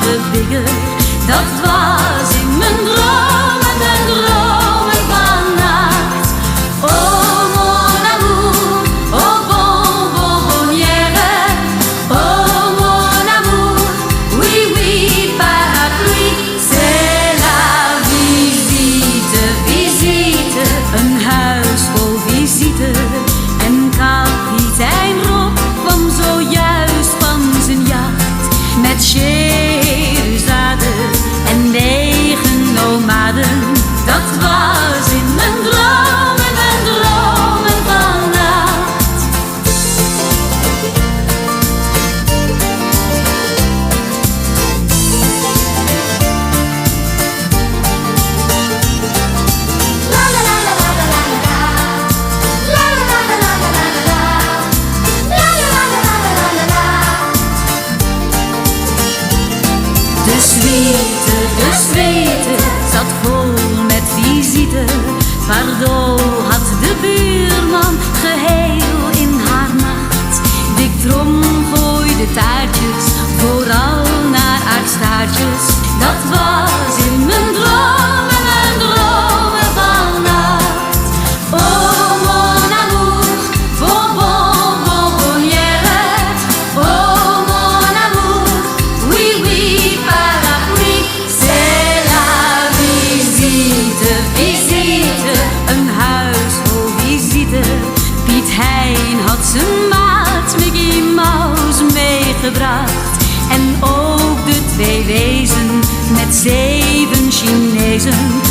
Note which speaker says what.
Speaker 1: de bigger. Dat was in mijn dromen vannacht. Oh mon amour, oh bonbonnière. Oh mon amour, oui oui parapluie. C'est la visite, visite. Een huis vol visite. En kapitein Rob kwam zojuist van zijn jacht. Met Scheherazade en 9 nomaden. Dat was in mijn dromen vannacht. La la la la la la la la. La la la la la la la la. La la la la la la la. De suite zat vol met visite. Bardot had de buurman geheel in haar macht. Dick Trom gooide taartjes, vooral naar aardstaartjes. Dat was in mijn dromen vannacht. Oh mon amour, bonbonnière. Oh mon amour, oui oui parapluie. C'est la visite, visite. Een huis vol visite. Piet Hein had zijn maat Mickey Mouse meegebracht. En ook de 2 wezen met 7 Chinezen.